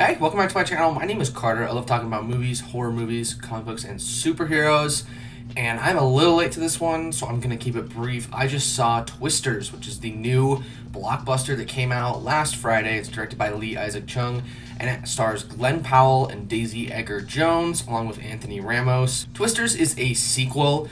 Hey, welcome back to my channel. My name is Carter. I love talking about movies, horror movies, comic books, and superheroes. And I'm a little late to this one, so I'm going to keep it brief. I just saw Twisters, which is the new blockbuster that came out last Friday. It's directed by Lee Isaac Chung, and it stars Glen Powell and Daisy Edgar-Jones, along with Anthony Ramos. Twisters is a sequel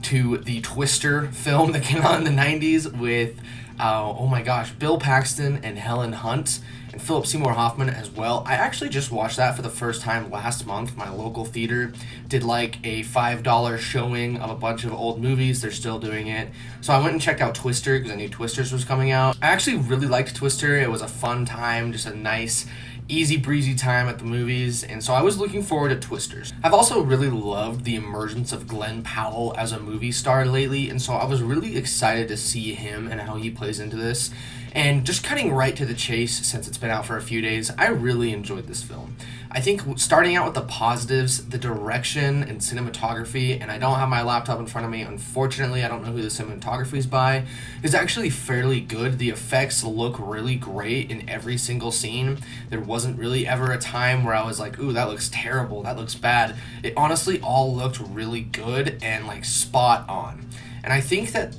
to the Twister film that came out in the 90s with, oh my gosh, Bill Paxton and Helen Hunt and Philip Seymour Hoffman as well. I actually just watched that for the first time last month. My local theater did like a $5 showing of a bunch of old movies. They're still doing it. So I went and checked out Twister because I knew Twisters was coming out. I actually really liked Twister. It was a fun time, just a nice easy breezy time at the movies, and so I was looking forward to Twisters. I've also really loved the emergence of Glen Powell as a movie star lately, and so I was really excited to see him and how he plays into this. And just cutting right to the chase, since it's been out for a few days, I really enjoyed this film. I think starting out with the positives, the direction and cinematography, and I don't have my laptop in front of me, unfortunately I don't know who the cinematography is by, is actually fairly good. The effects look really great in every single scene. There wasn't really ever a time where I was like, ooh, that looks terrible, that looks bad. It honestly all looked really good and like spot on. And I think that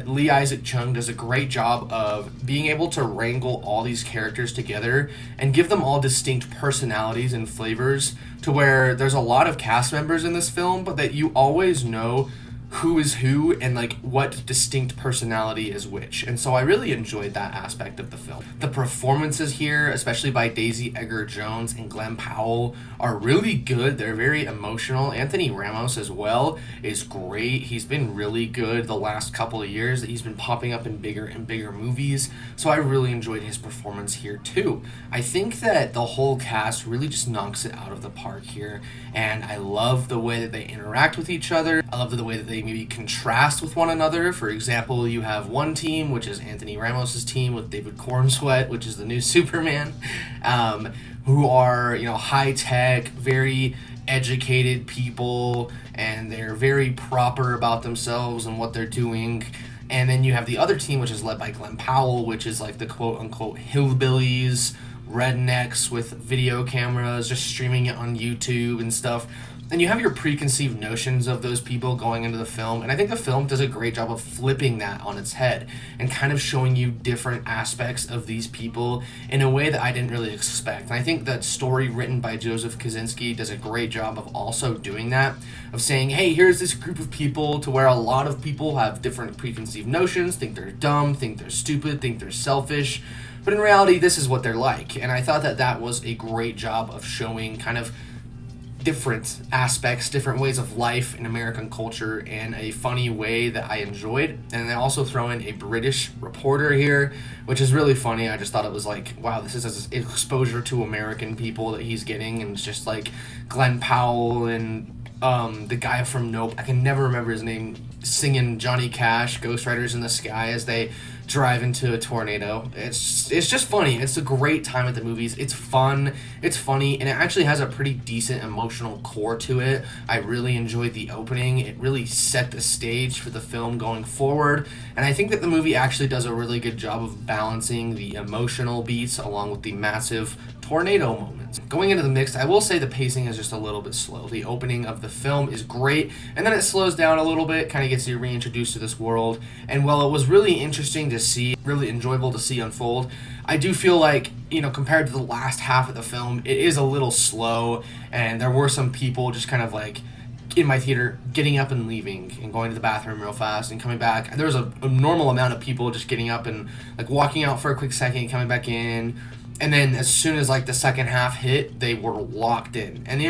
Lee Isaac Chung does a great job of being able to wrangle all these characters together and give them all distinct personalities and flavors, to where there's a lot of cast members in this film, but that you always know who is who and like what distinct personality is which. And so I really enjoyed that aspect of the film. The performances here, especially by Daisy Edgar-Jones and Glen Powell, are really good. They're very emotional. Anthony Ramos as well is great. He's been really good the last couple of years. He's been popping up in bigger and bigger movies, so I really enjoyed his performance here too. I think that the whole cast really just knocks it out of the park here, and I love the way that they interact with each other. I love the way that they maybe contrast with one another. For example, you have one team, which is Anthony Ramos's team with David Cornsweet, which is the new Superman, who are, high tech, very educated people, and they're very proper about themselves and what they're doing. And then you have the other team, which is led by Glen Powell, which is like the quote unquote hillbillies, rednecks with video cameras, just streaming it on YouTube and stuff. And you have your preconceived notions of those people going into the film, and I think the film does a great job of flipping that on its head and kind of showing you different aspects of these people in a way that I didn't really expect. And I think that story written by Joseph Kosinski does a great job of also doing that, of saying, hey, here's this group of people, to where a lot of people have different preconceived notions, think they're dumb, think they're stupid, think they're selfish, but in reality, this is what they're like. And I thought that that was a great job of showing kind of different aspects, different ways of life in American culture in a funny way that I enjoyed. And they also throw in a British reporter here, which is really funny. I just thought it was like, wow, this is exposure to American people that he's getting. And it's just like Glen Powell and the guy from Nope, I can never remember his name, singing Johnny Cash, Ghost Riders in the Sky, as they drive into a tornado. It's just funny. It's a great time at the movies. It's fun, it's funny, and it actually has a pretty decent emotional core to it. I really enjoyed the opening. It really set the stage for the film going forward, and I think that the movie actually does a really good job of balancing the emotional beats along with the massive tornado moments. Going into the mix, I will say the pacing is just a little bit slow. The opening of the film is great, and then it slows down a little bit, kind of gets you reintroduced to this world. And while it was really interesting to see, really enjoyable to see unfold, I do feel like, compared to the last half of the film, it is a little slow, and there were some people just kind of like in my theater getting up and leaving and going to the bathroom real fast and coming back. There was a normal amount of people just getting up and like walking out for a quick second and coming back in. And then as soon as like the second half hit, they were locked in. And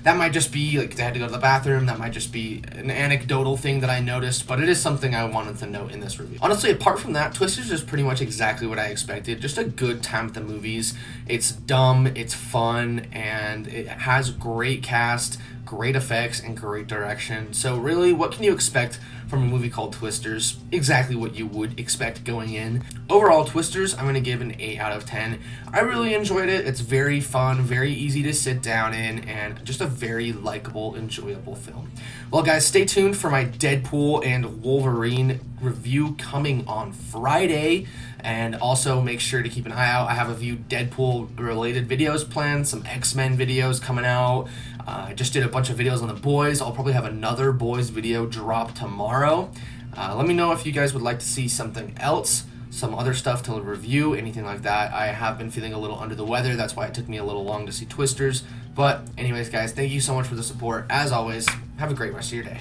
that might just be like they had to go to the bathroom. That might just be an anecdotal thing that I noticed, but it is something I wanted to note in this review. Honestly, apart from that, Twisters is pretty much exactly what I expected. Just a good time at the movies. It's dumb, it's fun, and it has great cast, great effects, and great direction. So really, what can you expect from a movie called Twisters? Exactly what you would expect going in. Overall, Twisters, I'm going to give an 8 out of 10. I really enjoyed it. It's very fun, very easy to sit down in, and just a very likable, enjoyable film. Well, guys, stay tuned for my Deadpool and Wolverine review coming on Friday. And also make sure to keep an eye out. I have a few Deadpool related videos planned, some X-Men videos coming out. I just did a bunch of videos on the boys. I'll probably have another boys video drop tomorrow. Let me know if you guys would like to see something else, some other stuff to review, anything like that. I have been feeling a little under the weather. That's why it took me a little long to see Twisters. But anyways, guys, thank you so much for the support. As always, have a great rest of your day.